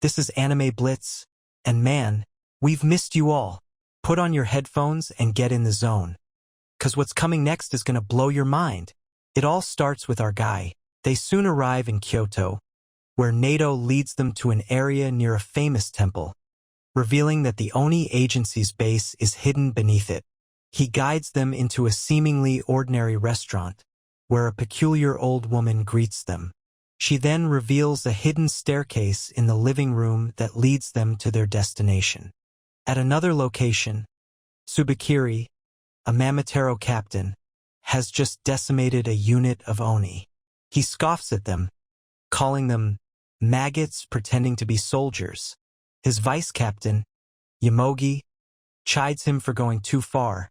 This is Anime Blitz, and man, we've missed you all. Put on your headphones and get in the zone. 'Cause what's coming next is gonna blow your mind. It all starts with our guy. They soon arrive in Kyoto, where Nato leads them to an area near a famous temple, revealing that the Oni agency's base is hidden beneath it. He guides them into a seemingly ordinary restaurant, where a peculiar old woman greets them. She then reveals a hidden staircase in the living room that leads them to their destination. At another location, Tsubakiri, a Mamatero captain, has just decimated a unit of Oni. He scoffs at them, calling them maggots pretending to be soldiers. His vice captain, Yamogi, chides him for going too far,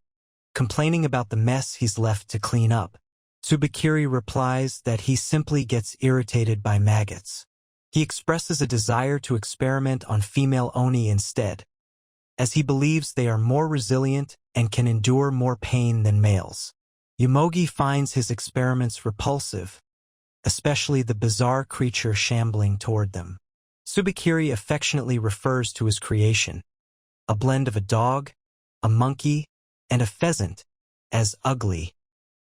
complaining about the mess he's left to clean up. Tsubakiri replies that he simply gets irritated by maggots. He expresses a desire to experiment on female Oni instead, as he believes they are more resilient and can endure more pain than males. Yamogi finds his experiments repulsive, especially the bizarre creature shambling toward them. Tsubakiri affectionately refers to his creation, a blend of a dog, a monkey, and a pheasant, as ugly.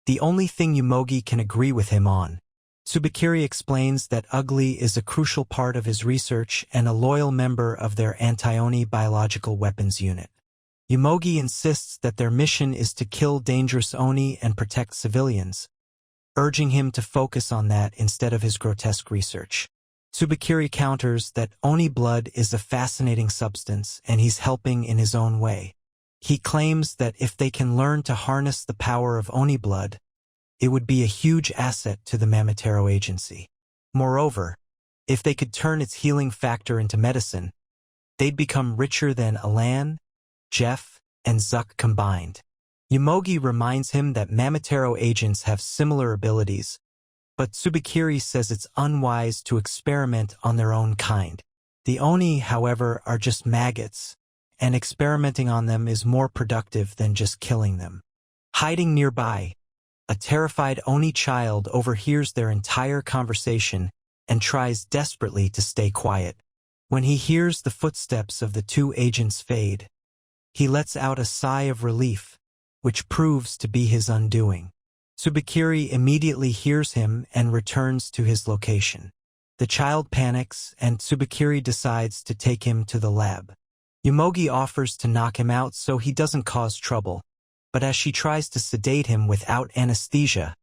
The only thing Yamogi can agree with him on. Tsubakiri explains that ugly is a crucial part of his research and a loyal member of their anti-Oni biological weapons unit. Yamogi insists that their mission is to kill dangerous Oni and protect civilians, urging him to focus on that instead of his grotesque research. Tsubakiri counters that Oni blood is a fascinating substance and he's helping in his own way. He claims that if they can learn to harness the power of Oni blood, it would be a huge asset to the Mamatero agency. Moreover, if they could turn its healing factor into medicine, they'd become richer than Alan, Jeff, and Zuck combined. Yamogi reminds him that Mamatero agents have similar abilities, but Tsubakiri says it's unwise to experiment on their own kind. The Oni, however, are just maggots, and experimenting on them is more productive than just killing them. Hiding nearby, a terrified Oni child overhears their entire conversation and tries desperately to stay quiet. When he hears the footsteps of the two agents fade, he lets out a sigh of relief, which proves to be his undoing. Tsubakiri immediately hears him and returns to his location. The child panics, and Tsubakiri decides to take him to the lab. Yamogi offers to knock him out so he doesn't cause trouble, but as she tries to sedate him without anesthesia,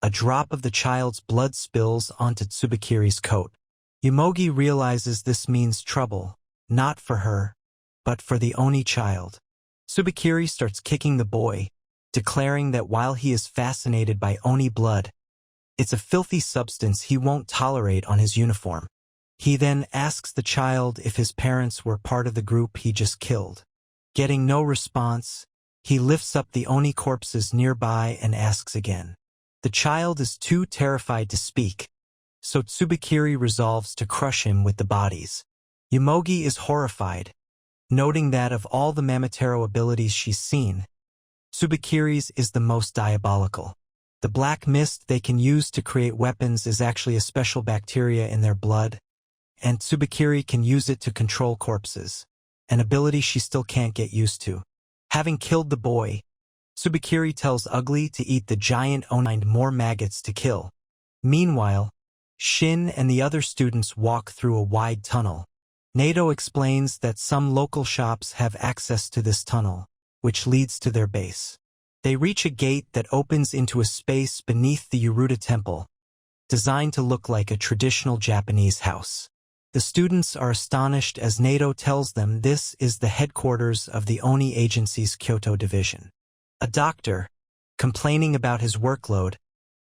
a drop of the child's blood spills onto Tsubakiri's coat. Yamogi realizes this means trouble, not for her, but for the Oni child. Tsubakiri starts kicking the boy, declaring that while he is fascinated by Oni blood, it's a filthy substance he won't tolerate on his uniform. He then asks the child if his parents were part of the group he just killed. Getting no response, he lifts up the Oni corpses nearby and asks again. The child is too terrified to speak, so Tsubakiri resolves to crush him with the bodies. Yamogi is horrified, noting that of all the Mamatero abilities she's seen, Tsubakiri's is the most diabolical. The black mist they can use to create weapons is actually a special bacteria in their blood, and Tsubakiri can use it to control corpses, an ability she still can't get used to. Having killed the boy, Tsubakiri tells Ugly to eat the giant Oni and more maggots to kill. Meanwhile, Shin and the other students walk through a wide tunnel. Nato explains that some local shops have access to this tunnel, which leads to their base. They reach a gate that opens into a space beneath the Uruta Temple, designed to look like a traditional Japanese house. The students are astonished as Nato tells them this is the headquarters of the Oni Agency's Kyoto division. A doctor, complaining about his workload,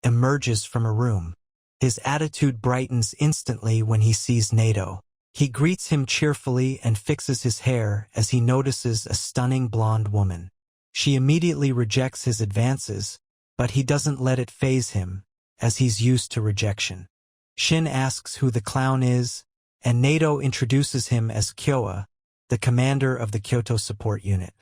emerges from a room. His attitude brightens instantly when he sees Nato. He greets him cheerfully and fixes his hair as he notices a stunning blonde woman. She immediately rejects his advances, but he doesn't let it faze him, as he's used to rejection. Shin asks who the clown is, and Nato introduces him as Kyoa, the commander of the Kyoto support unit.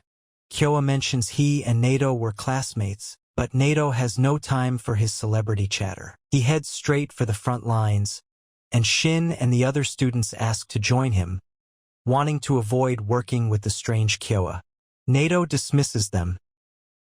Kyoa mentions he and Nato were classmates, but Nato has no time for his celebrity chatter. He heads straight for the front lines, and Shin and the other students ask to join him, wanting to avoid working with the strange Kyoa. Nato dismisses them,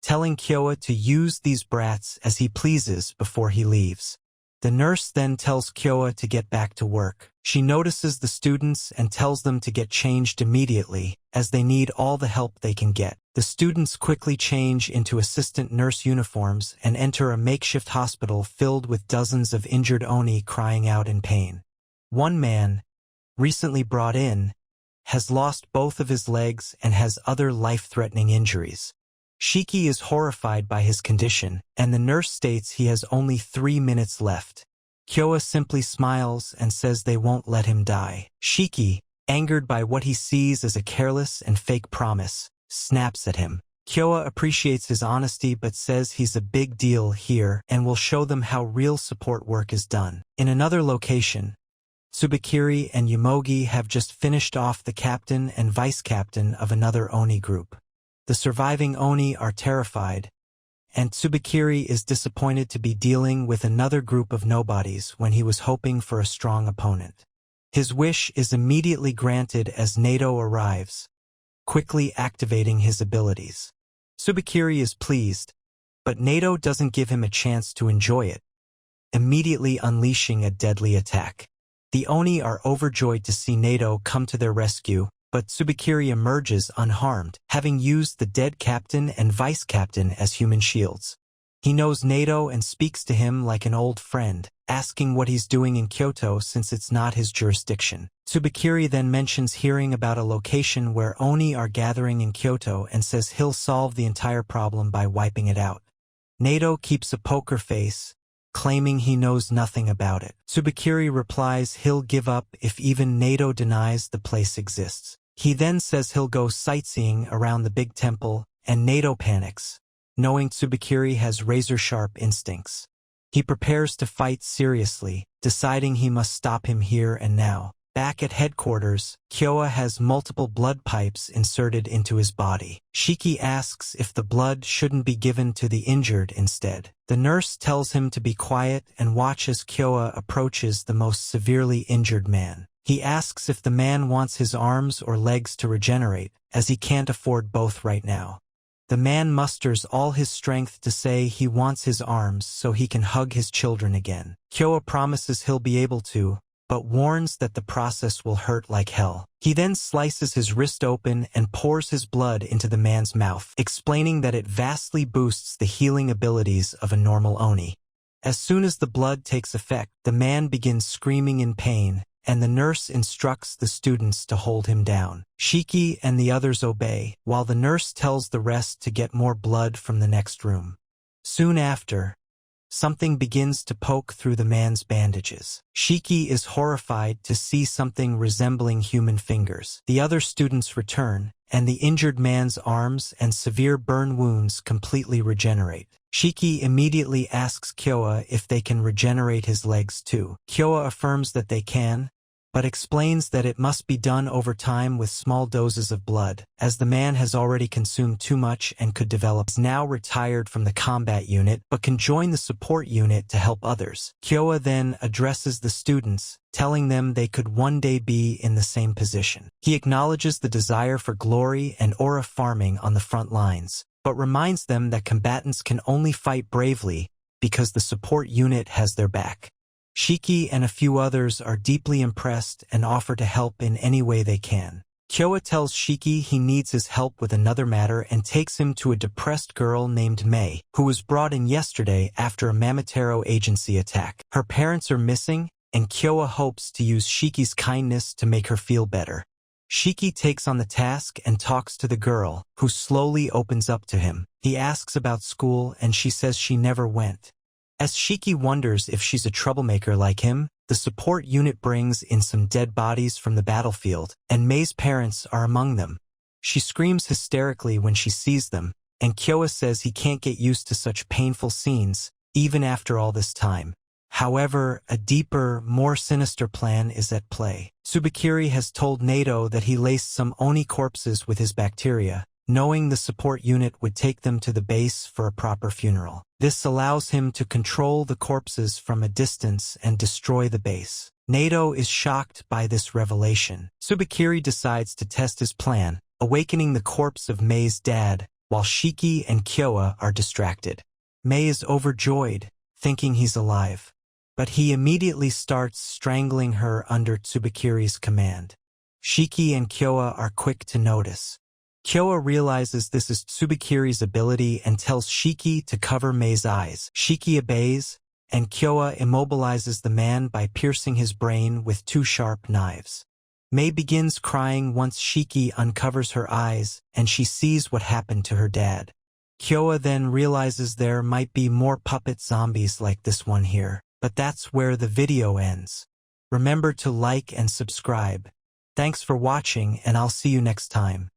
telling Kyoa to use these brats as he pleases before he leaves. The nurse then tells Kyoa to get back to work. She notices the students and tells them to get changed immediately, as they need all the help they can get. The students quickly change into assistant nurse uniforms and enter a makeshift hospital filled with dozens of injured Oni crying out in pain. One man, recently brought in, has lost both of his legs and has other life-threatening injuries. Shiki is horrified by his condition, and the nurse states he has only 3 minutes left. Kyoa simply smiles and says they won't let him die. Shiki, angered by what he sees as a careless and fake promise, snaps at him. Kyoa appreciates his honesty but says he's a big deal here and will show them how real support work is done. In another location, Tsubakiri and Yomogi have just finished off the captain and vice-captain of another Oni group. The surviving Oni are terrified, and Tsubakiri is disappointed to be dealing with another group of nobodies when he was hoping for a strong opponent. His wish is immediately granted as Nato arrives, quickly activating his abilities. Tsubakiri is pleased, but Nato doesn't give him a chance to enjoy it, immediately unleashing a deadly attack. The Oni are overjoyed to see Nato come to their rescue, but Tsubakiri emerges unharmed, having used the dead captain and vice-captain as human shields. He knows Nato and speaks to him like an old friend, asking what he's doing in Kyoto since it's not his jurisdiction. Tsubakiri then mentions hearing about a location where Oni are gathering in Kyoto and says he'll solve the entire problem by wiping it out. Nato keeps a poker face, claiming he knows nothing about it. Tsubakiri replies he'll give up if even Nato denies the place exists. He then says he'll go sightseeing around the big temple, and Nato panics, knowing Tsubakiri has razor-sharp instincts. He prepares to fight seriously, deciding he must stop him here and now. Back at headquarters, Kyoa has multiple blood pipes inserted into his body. Shiki asks if the blood shouldn't be given to the injured instead. The nurse tells him to be quiet and watch as Kyoa approaches the most severely injured man. He asks if the man wants his arms or legs to regenerate, as he can't afford both right now. The man musters all his strength to say he wants his arms so he can hug his children again. Kyoa promises he'll be able to, but warns that the process will hurt like hell. He then slices his wrist open and pours his blood into the man's mouth, explaining that it vastly boosts the healing abilities of a normal Oni. As soon as the blood takes effect, the man begins screaming in pain, and the nurse instructs the students to hold him down. Shiki and the others obey, while the nurse tells the rest to get more blood from the next room. Soon after, something begins to poke through the man's bandages. Shiki is horrified to see something resembling human fingers. The other students return, and the injured man's arms and severe burn wounds completely regenerate. Shiki immediately asks Kyoa if they can regenerate his legs too. Kyoa affirms that they can, but explains that it must be done over time with small doses of blood, as the man has already consumed too much and could develop. He's now retired from the combat unit, but can join the support unit to help others. Kyoa then addresses the students, telling them they could one day be in the same position. He acknowledges the desire for glory and aura farming on the front lines, but reminds them that combatants can only fight bravely because the support unit has their back. Shiki and a few others are deeply impressed and offer to help in any way they can. Kyoa tells Shiki he needs his help with another matter and takes him to a depressed girl named Mei, who was brought in yesterday after a Mamatero agency attack. Her parents are missing, and Kyoa hopes to use Shiki's kindness to make her feel better. Shiki takes on the task and talks to the girl, who slowly opens up to him. He asks about school and she says she never went. As Shiki wonders if she's a troublemaker like him, the support unit brings in some dead bodies from the battlefield, and Mei's parents are among them. She screams hysterically when she sees them, and Kyoa says he can't get used to such painful scenes, even after all this time. However, a deeper, more sinister plan is at play. Tsubakiri has told Nato that he laced some Oni corpses with his bacteria, knowing the support unit would take them to the base for a proper funeral. This allows him to control the corpses from a distance and destroy the base. Nato is shocked by this revelation. Tsubakiri decides to test his plan, awakening the corpse of Mei's dad, while Shiki and Kyoa are distracted. Mei is overjoyed, thinking he's alive. But he immediately starts strangling her under Tsubakiri's command. Shiki and Kyoa are quick to notice. Kyoa realizes this is Tsubakiri's ability and tells Shiki to cover Mei's eyes. Shiki obeys, and Kyoa immobilizes the man by piercing his brain with 2 sharp knives. Mei begins crying once Shiki uncovers her eyes and she sees what happened to her dad. Kyoa then realizes there might be more puppet zombies like this one here, but that's where the video ends. Remember to like and subscribe. Thanks for watching, and I'll see you next time.